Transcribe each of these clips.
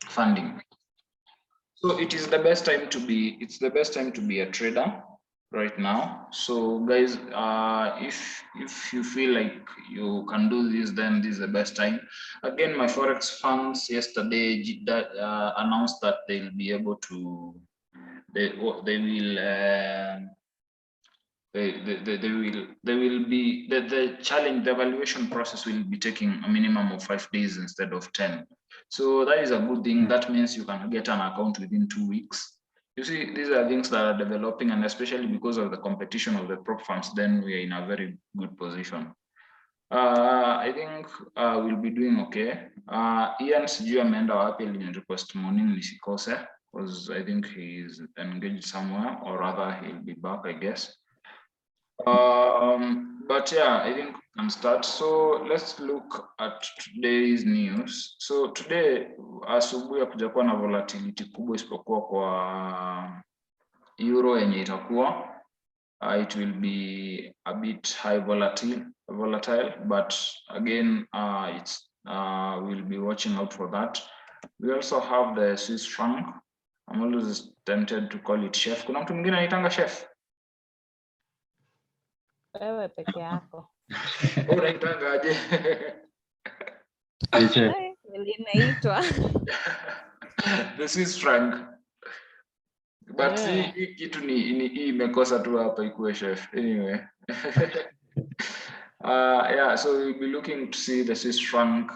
Funding. So it is the best time to be. It's the best time to be a trader right now. So guys, if you feel like you can do this, then this is the best time. Again, my Forex funds yesterday announced that they'll be able to. They will. They will be the challenge. The evaluation process will be taking a minimum of 5 days instead of 10. So that is a good thing. That means you can get an account within 2 weeks. You see, these are things that are developing, and especially because of the competition of the prop firms, then we are in a very good position. I think we'll be doing okay. Ian sijui ameenda wapi, request morning nisikose, because I think he's engaged somewhere, or rather he'll be back, I guess. But yeah, I think we can start. So let's look at today's news. So today, asubuhi hakujakuwa na volatility kubwa isipokuwa kwa euro yenye itakuwa. It will be a bit high volatile, but again, we'll be watching out for that. We also have the Swiss franc. I'm always tempted to call it chef. Kuna mtu mwingine anaitanga chef? Wewe peke yako. Unaitangaje? Inaitwa The Swiss franc. But hii kitu ni imekosa tu hapa ikuwe chef. Anyway. Yeah, so we'll be looking to see the Swiss franc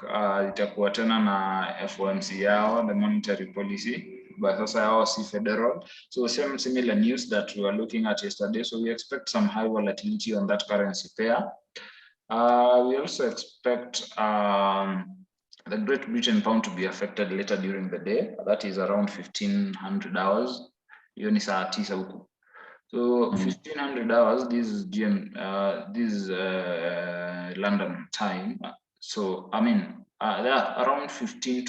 itakuwa tena na FOMC yao, the monetary policy, but also yao si federal. So similar news that we were looking at yesterday. So we expect some high volatility on that currency pair. We also expect the Great Britain pound to be affected later during the day. That is around 1500 hours. Hiyo ni saa 9 huku. So 1500 hours, this is London time. So I mean, around 15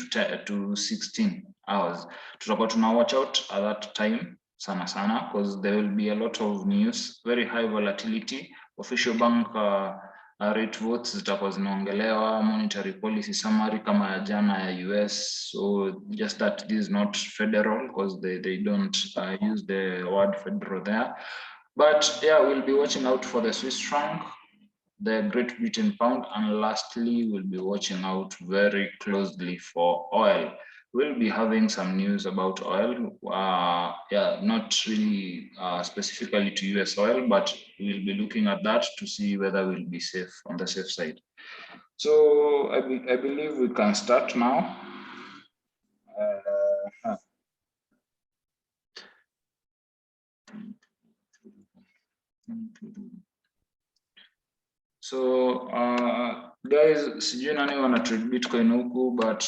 to 16 hours. Tutakuwa tuna watch out at that time sana, because there will be a lot of news, very high volatility. Official bank rate votes zitakuwa zinaongelewa, monetary policy summary kama ya jana ya US. So just that this is not federal, because they don't use the word federal there. But yeah, we'll be watching out for the Swiss franc, the Great Britain pound, and lastly, we'll be watching out very closely for oil. We'll be having some news about oil. Yeah, not really specifically to US oil, but we'll be looking at that to see whether we'll be safe on the safe side. So I believe we can start now. So guys, sijui nani wana trade Bitcoin huku, but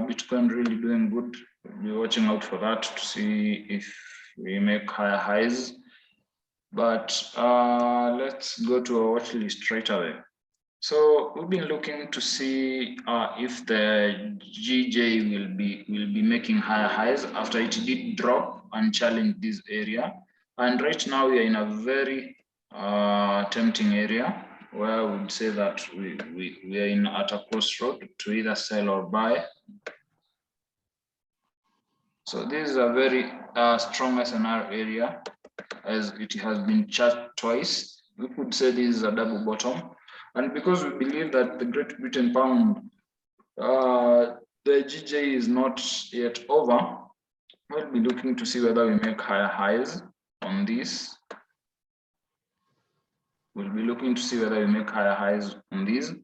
Bitcoin really doing good. We'll be watching out for that to see if we make higher highs. But let's go to our watch list straight away. So we've been looking to see if the GJ will be making higher highs after it did drop and challenge this area. And right now we are in a very tempting area, where I would say that we are at a crossroad to either sell or buy. So this is a very strong SNR area, as it has been charged twice. We could say this is a double bottom. And because we believe that the Great Britain pound, the GJ is not yet over, we'll be looking to see whether we make higher highs on this. We'll be looking to see whether we make higher highs on these.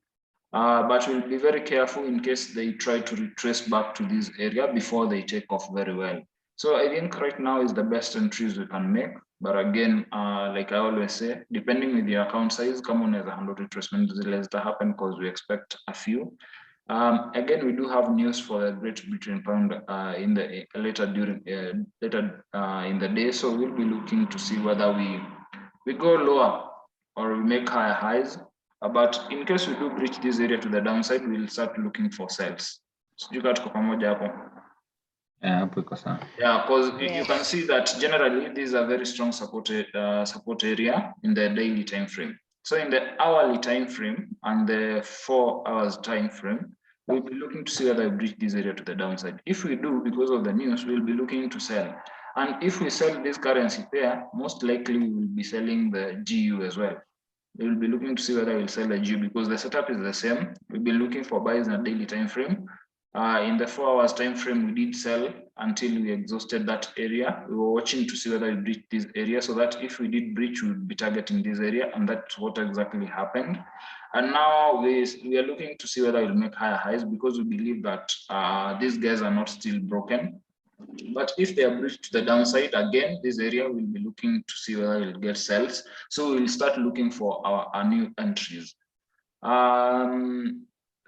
But we'll be very careful in case they try to retrace back to this area before they take off very well. So I think right now is the best entries we can make. But again, like I always say, depending with your account size, come on as a handle retracement zile zita happen, because we expect a few. Again, we do have news for the Great Britain pound in the later in the day. So we'll be looking to see whether we go lower or we make higher highs. But in case we do breach this area to the downside, we'll start looking for sells. Sijui kama tuko pamoja hapo. Yeah, hapo iko sawa. Yeah, because you Yes. can see that generally this is a very strong support area in the daily time frame. So in the hourly time frame and the 4 hours time frame, we'll be looking to see whether we breach this area to the downside. If we do, because of the news, we'll be looking to sell. And if we sell this currency pair, most likely we will be selling the GU as well. We'll be looking to see whether we'll sell the GU because the setup is the same. We'll be looking for buys in a daily time frame. In the 4 hours time frame, we did sell until we exhausted that area. We were watching to see whether we breached this area, so that if we did breach, we would be targeting this area, and that's what exactly happened. And now we are looking to see whether we'll make higher highs because we believe that these guys are not still broken. But if they are breached to the downside, again, this area will be looking to see whether we'll get sells. So we'll start looking for our new entries.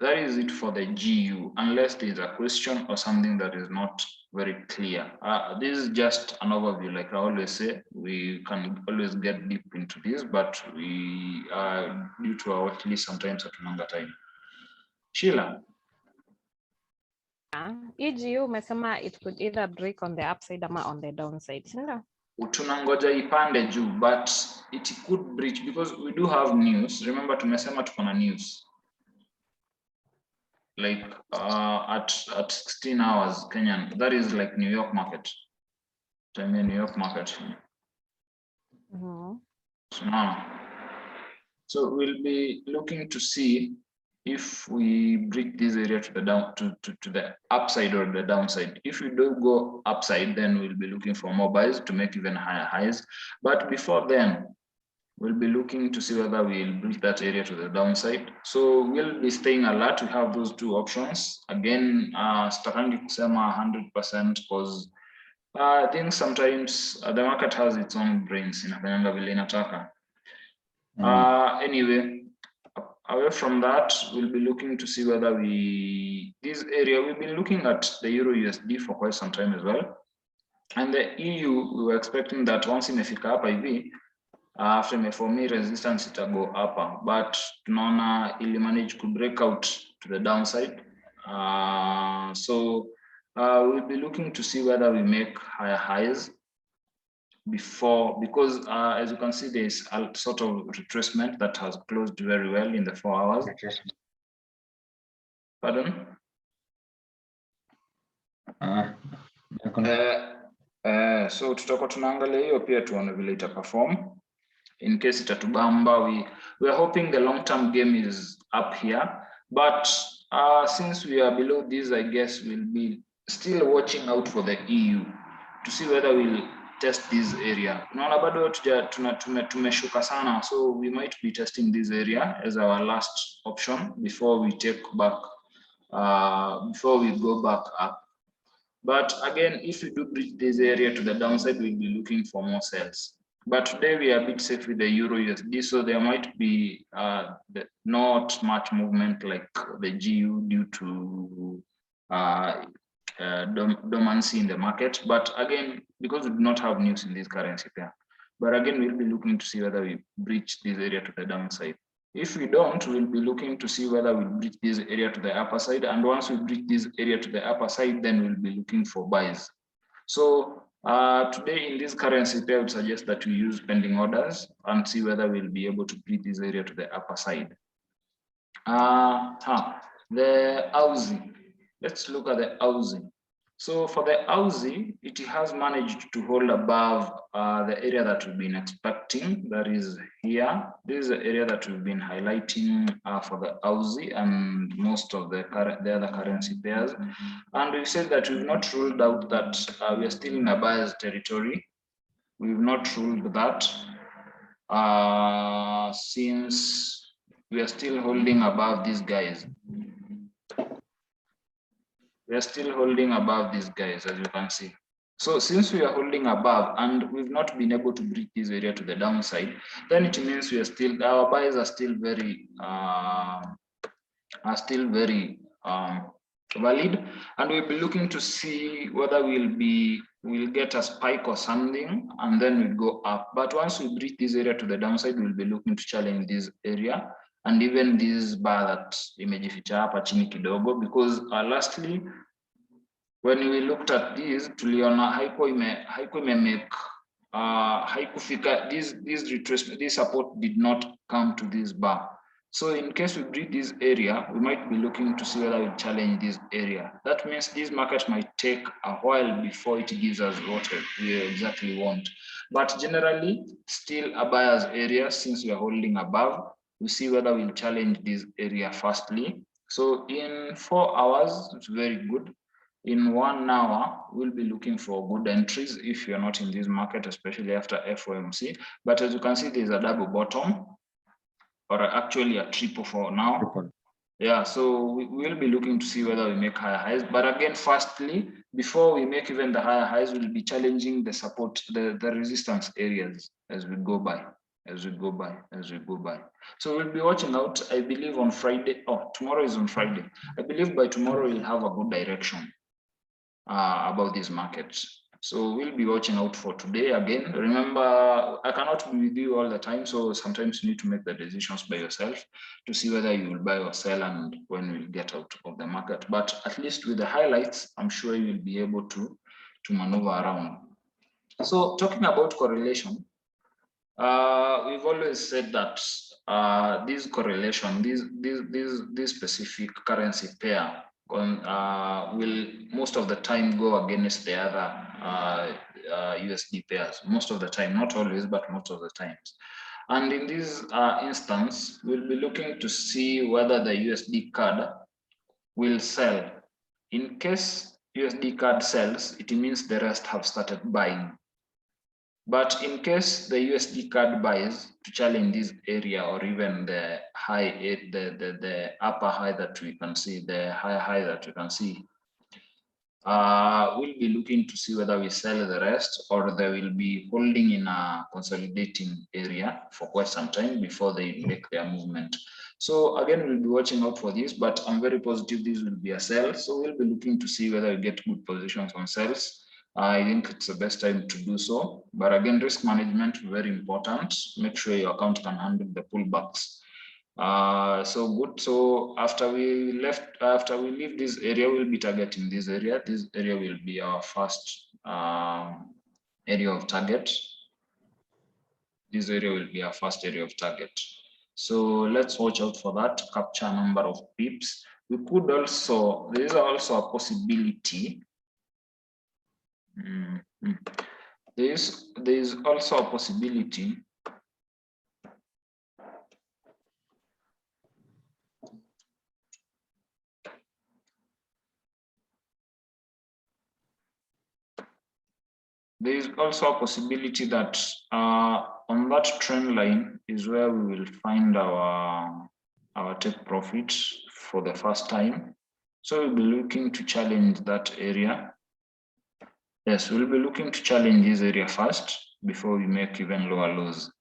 That is it for the GU, unless there is a question or something that is not very clear. This is just an overview. Like I always say, we can always get deep into this, but we are due to our watch list sometimes at longer time. Sheila. EGU umesema it could either break on the upside or on the downside, sindio? Tunangoja ipande juu, but it could breach because we do have news. Remember tumesema tuko na news. Like at 16 hours Kenyan, that is like New York market. Time in New York market. So we'll be looking to see if we break this area to the down to the upside or the downside. If we do go upside, then we'll be looking for more buys to make even higher highs. But before then, we'll be looking to see whether we'll break that area to the downside. So we'll be staying alert. We have those two options. Again, sitakangi kusema 100% because I think sometimes the market has its own brains. Inafanyanga vile inataka. Anyway, away from that, we'll be looking to see whether this area, we've been looking at the Euro USD for quite some time as well. And the EU, we were expecting that once imefika hapa hivi, after imefomia resistance ita go up, but tunaona ili manage to break out to the downside. So we'll be looking to see whether we make higher highs before, because as you can see, there's a sort of retracement that has closed very well in the 4 hours. Pardon? So tutakuwa tunaangalia hiyo pia tuone vile ita perform. In case itatubamba, we are hoping the long-term game is up here, but since we are below this, I guess we'll be still watching out for the EU to see whether we'll test this area. Unaona bado tumeshuka sana, so we might be testing this area as our last option before we take back, before we go back up. But again, if we do breach this area to the downside, we'll be looking for more sells. But today we are a bit safe with the Euro USD, so there might be not much movement like the GU due to dormancy in the market. But again, because we do not have news in this currency pair, but again, we'll be looking to see whether we breach this area to the downside. If we don't, we'll be looking to see whether we breach this area to the upper side. And once we breach this area to the upper side, then we'll be looking for buys. So today in this currency pair, I would suggest that we use pending orders and see whether we'll be able to breach this area to the upper side. The Aussie. Let's look at the Aussie. So for the Aussie, it has managed to hold above the area that we've been expecting. That is here. This is the area that we've been highlighting for the Aussie and most of the other currency pairs. And we said that we've not ruled out that we are still in a buyer's territory. We've not ruled that since we are still holding above these guys. We are still holding above these guys, as you can see. So since we are holding above and we've not been able to breach this area to the downside, then it means we are still, our buys are still very valid, and we'll be looking to see whether we'll get a spike or something, and then we'll go up. But once we breach this area to the downside, we'll be looking to challenge this area and even this bar that imejificha hapa chini kidogo, because lastly when we looked at this tuliona haikufika this retracement, this support did not come to this bar. So in case we breach this area, we might be looking to see whether we challenge this area. That means this market might take a while before it gives us what we exactly want. But generally, still a buyer's area, since we are holding above, we see whether we'll challenge this area firstly. So in 4 hours, it's very good. In 1 hour, we'll be looking for good entries if you're not in this market, especially after FOMC. But as you can see, there's a double bottom, or actually a triple for now. Yeah, so we will be looking to see whether we make higher highs. But again, firstly, before we make even the higher highs, we'll be challenging the support, the resistance areas as we go by. So we'll be watching out, I believe on Friday, tomorrow is on Friday. I believe by tomorrow we'll have a good direction about these markets. So we'll be watching out for today. Again, remember, I cannot be with you all the time, so sometimes you need to make the decisions by yourself to see whether you will buy or sell and when we'll get out of the market. But at least with the highlights, I'm sure you'll be able to maneuver around. So talking about correlation, we've always said that this correlation, this specific currency pair will most of the time go against the other USD pairs. Most of the time, not always, but most of the times. And in this instance, we'll be looking to see whether the USD card will sell. In case USD card sells, it means the rest have started buying. But in case the USD card buys to challenge this area, or even the high, the upper high that we can see, the higher high that we can see, we'll be looking to see whether we sell the rest or they will be holding in a consolidating area for quite some time before they make their movement. So again, we'll be watching out for this, but I'm very positive this will be a sell. So we'll be looking to see whether we get good positions on sells. I think it's the best time to do so. But again, risk management, very important. Make sure your account can handle the pullbacks. So good. So after we leave this area, we'll be targeting this area. This area will be our first area of target. This area will be our first area of target. So let's watch out for that. Capture number of pips. We could also, there is also a possibility. There is also a possibility that on that trend line is where we will find our take profits for the first time. So we'll be looking to challenge that area. Yes, we'll be looking to challenge this area first before we make even lower lows.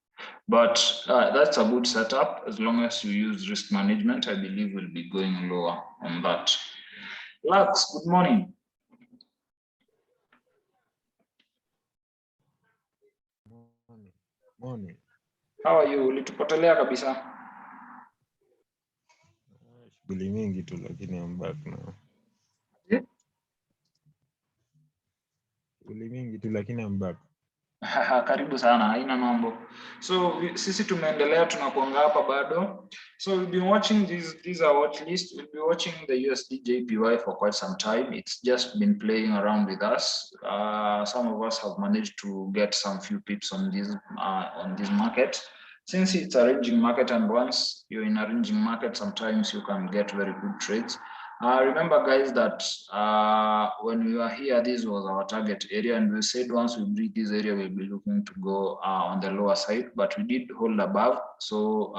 But that's a good setup. As long as you use risk management, I believe we'll be going lower on that. Lux, good morning. Morning. How are you? Ulitupotelea kabisa. Shughuli mingi tu lakini I'm back now. Shughuli mingi tu lakini I'm back. Karibu sana, haina mambo. So sisi tumeendelea, tunakuanga hapa bado. So we've been watching these are watch list. We'll be watching the USD JPY for quite some time. It's just been playing around with us. Some of us have managed to get some few pips on this market. Since it's a ranging market, and once you're in a ranging market, sometimes you can get very good trades. Remember, guys, that when we were here, this was our target area, and we said once we breach this area, we'll be looking to go on the lower side, but we did hold above. So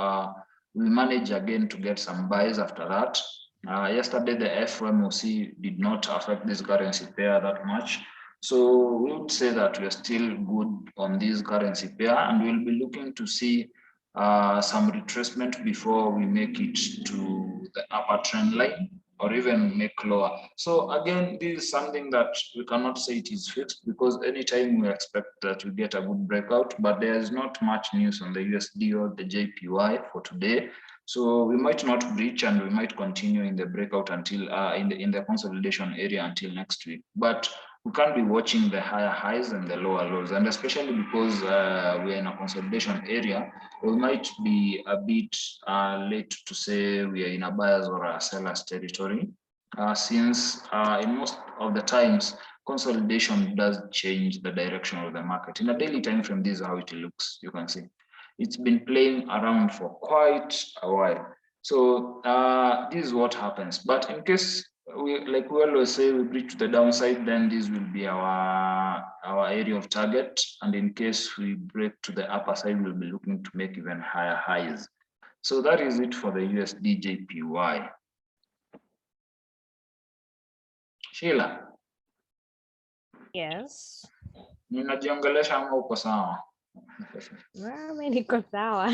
we managed again to get some buys after that. Yesterday, the FOMC did not affect this currency pair that much. So we would say that we are still good on this currency pair, and we'll be looking to see some retracement before we make it to the upper trend line or even make lower. So again, this is something that we cannot say it is fixed, because anytime we expect that we get a good breakout, but there is not much news on the USD or the JPY for today. So we might not breach, and we might continue in the breakout until in the consolidation area until next week. But we can't be watching the higher highs and the lower lows, and especially because we're in a consolidation area, we might be a bit late to say we are in a buyer's or a seller's territory, since in most of the times consolidation does change the direction of the market. In a daily time frame, this is how it looks. You can see it's been playing around for quite a while. So this is what happens. But in case we always say, we breach the downside, then this will be our area of target. And in case we break to the upper side, we'll be looking to make even higher highs. So that is it for the USD JPY. Sheila. Yes. Ninajiongelesha ama uko sawa? Mimi niko sawa.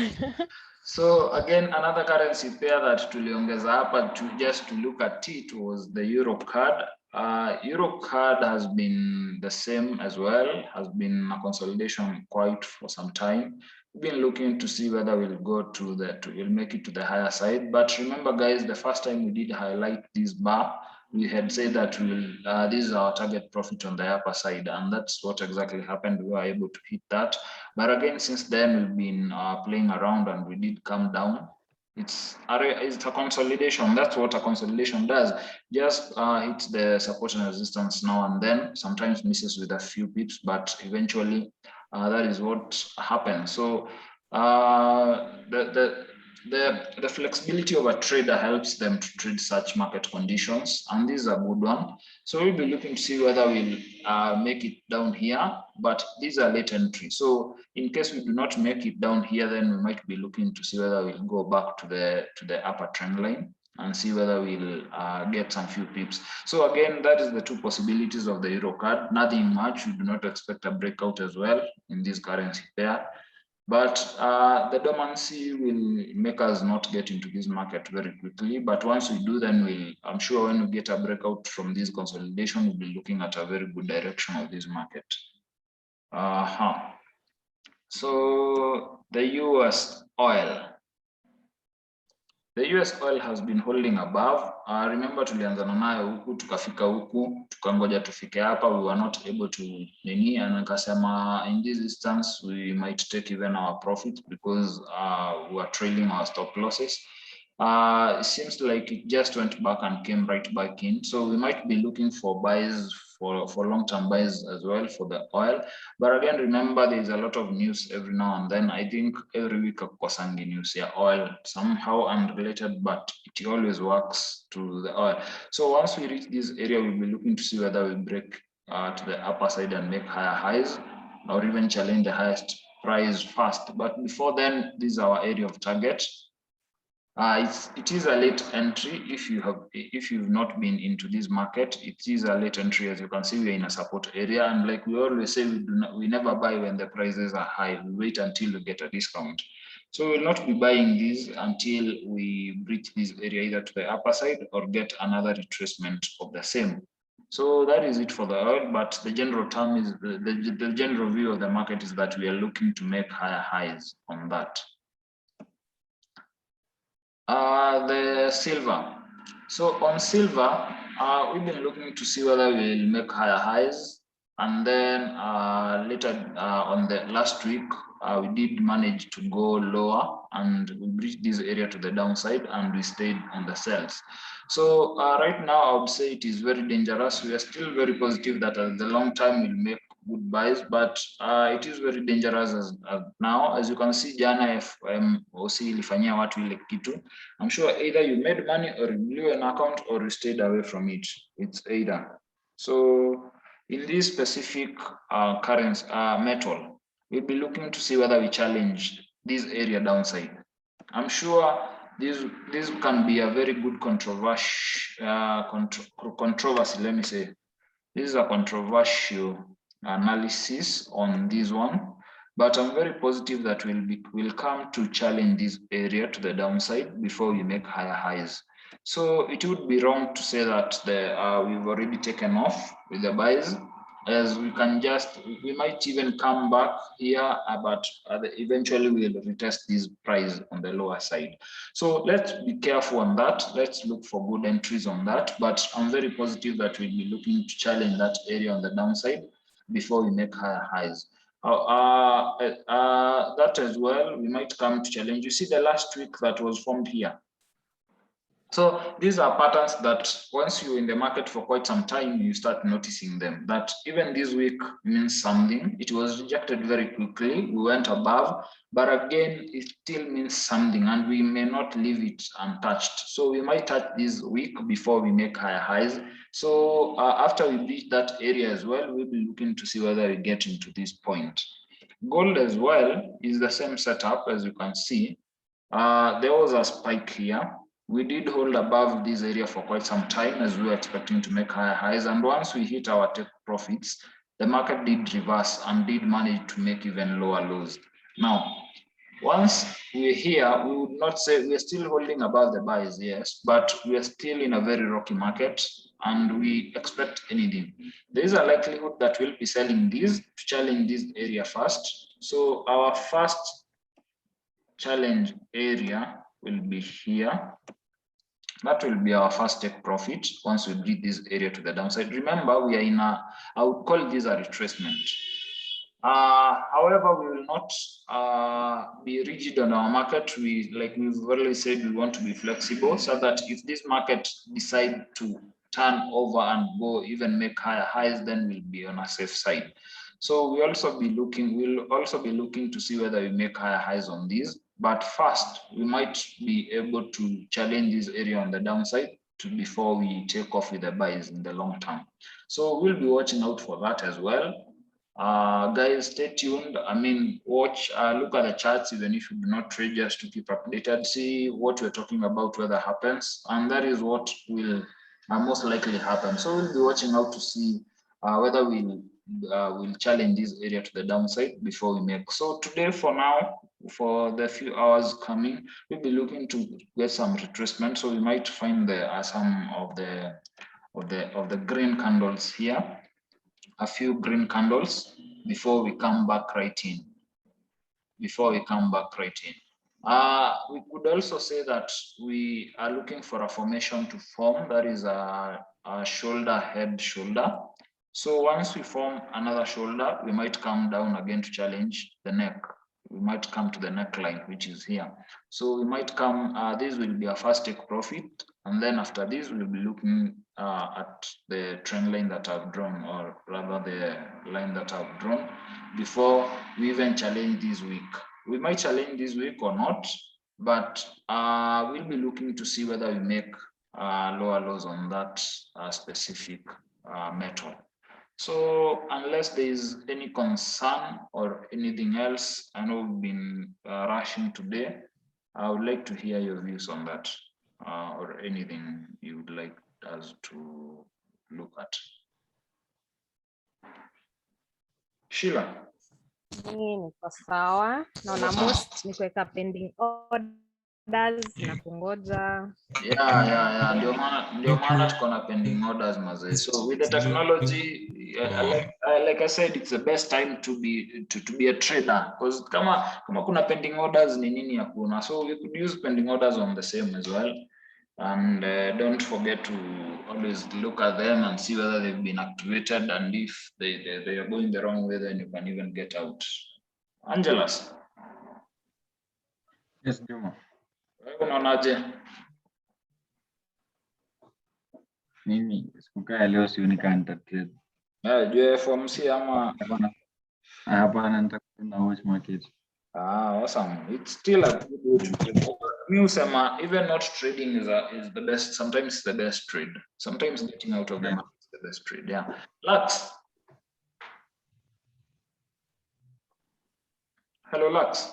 So again, another currency pair that tuliongeza hapa just to look at it was the Euro card. Euro card has been the same as well, has been a consolidation quite for some time. We've been looking to see whether we'll go to we'll make it to the higher side. But remember, guys, the first time we did highlight this bar, we had said that this is our target profit on the upper side, and that's what exactly happened. We were able to hit that. But again, since then, we've been playing around, and we did come down. It's a consolidation. That's what a consolidation does. Just hits the support and resistance now and then, sometimes misses with a few pips, but eventually that is what happens. So the flexibility of a trader helps them to trade such market conditions, and this is a good one. So we'll be looking to see whether we'll make it down here, but these are late entry. So in case we do not make it down here, then we might be looking to see whether we'll go back to the upper trend line and see whether we'll get some few pips. So again, that is the two possibilities of the Euro card. Nothing much. We do not expect a breakout as well in this currency pair. But the dormancy will make us not get into this market very quickly. But once we do, then I'm sure when we get a breakout from this consolidation, we'll be looking at a very good direction of this market. So the US oil. The US oil has been holding above. Remember, tulianzana nayo huku, tukafika huku, tukangoja tufike hapa. We were not able to nini, and nikasema in this instance we might take even our profits because we are trailing our stop losses. It seems like it just went back and came right back in. So we might be looking for buys, for long-term buys as well for the oil. But again, remember, there's a lot of news every now and then. I think every week kosangi news, yeah, oil, somehow unrelated, but it always works to the oil. So once we reach this area, we'll be looking to see whether we break to the upper side and make higher highs, or even challenge the highest price first. But before then, this is our area of target. It is a late entry. If you've not been into this market, it is a late entry. As you can see, we're in a support area, and like we always say, we never buy when the prices are high. We wait until we get a discount. So we'll not be buying these until we breach this area, either to the upper side or get another retracement of the same. So that is it for the oil. But the general term is the general view of the market is that we are looking to make higher highs on that. The silver. So on silver, we've been looking to see whether we'll make higher highs, and then later on the last week, we did manage to go lower, and we breached this area to the downside, and we stayed on the sells. So right now, I would say it is very dangerous. We are still very positive that at the long term we'll make good buys, but it is very dangerous as now. As you can see, jana FOMC ilifanyia watu ile kitu. I'm sure either you made money or you blew an account or you stayed away from it. It's either. So in this specific currency metal, we'll be looking to see whether we challenge this area downside. I'm sure this can be a very good controversy. Let me say, this is a controversial analysis on this one, but I'm very positive that we'll come to challenge this area to the downside before we make higher highs. So it would be wrong to say that we've already taken off with the buys, as we might even come back here, but eventually we'll retest this price on the lower side. So let's be careful on that. Let's look for good entries on that, but I'm very positive that we'll be looking to challenge that area on the downside before we make higher highs. That as well, we might come to challenge. You see the last week that was formed here. So these are patterns that once you're in the market for quite some time, you start noticing them, that even this week means something. It was rejected very quickly. We went above, but again, it still means something, and we may not leave it untouched. So we might touch this week before we make higher highs. So after we reach that area as well, we'll be looking to see whether we get into this point. Gold as well is the same setup, as you can see. There was a spike here. We did hold above this area for quite some time as we were expecting to make higher highs. And once we hit our take profits, the market did reverse and did manage to make even lower lows. Now, once we're here, we would not say we're still holding above the buys, yes, but we're still in a very rocky market and we expect anything. There is a likelihood that we'll be selling these to challenge this area first. So our first challenge area will be here. That will be our first take profit once we breach this area to the downside. Remember, we are in I would call this a retracement. However, we will not be rigid on our market. Like we've always said, we want to be flexible so that if this market decide to turn over and go even make higher highs, then we'll be on a safe side. So we'll also be looking to see whether we make higher highs on these. But first, we might be able to challenge this area on the downside before we take off with the buys in the long term. So we'll be watching out for that as well. Guys, stay tuned. I mean, watch, look at the charts, even if you do not trade, just to keep updated, see what we're talking about, whether happens, and that is what will most likely happen. So we'll be watching out to see whether we'll challenge this area to the downside before we make. So today, for now, for the few hours coming, we'll be looking to get some retracement. So we might find some of the green candles here, a few green candles before we come back right in. We could also say that we are looking for a formation to form, that is a shoulder, head, shoulder. So once we form another shoulder, we might come down again to challenge the neck. We might come to the neckline, which is here. So we might come, this will be our first take profit. And then after this, we'll be looking at the trend line that I've drawn, or rather the line that I've drawn, before we even challenge this week. We might challenge this week or not, but we'll be looking to see whether we make lower lows on that specific metal. So unless there is any concern or anything else, I know we've been rushing today. I would like to hear your views on that, or anything you would like us to look at. Sheila. Niko sawa. Naona most ni kuweka pending orders na kungoja. Yeah. Ndio maana tuko na pending orders mazee. So with the technology, like I said, it's the best time to be a trader, because kama kuna pending orders ni nini hakuna. So we could use pending orders on the same as well. And don't forget to always look at them and see whether they've been activated, and if they are going the wrong way, then you can even get out. Angelas. Yes, Juma. Unaonaje? Mimi sikukaa leo sioni kama nitatrade. FOMC ama hapana, nitakwenda watch market. Awesome. It's still a good way to trade. Me usema, even not trading is the best. Sometimes it's the best trade. Sometimes getting out of the market is the best trade. Yeah. Lux. Hello, Lux.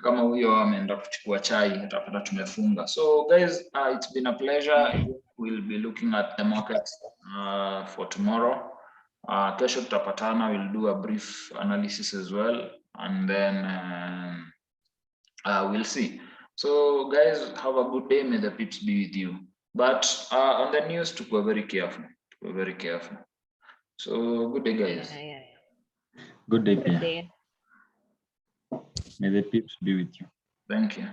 Kama huyo ameenda kuchukua chai, atapata tumefunga. So guys, it's been a pleasure. We'll be looking at the markets for tomorrow. Kesho tutapatana, we'll do a brief analysis as well, and then we'll see. So guys, have a good day. May the pips be with you. But on the news, to go very careful. To go very careful. So good day, guys. Yeah. Good day, Good Pia. day. May the peeps be with you. Thank you.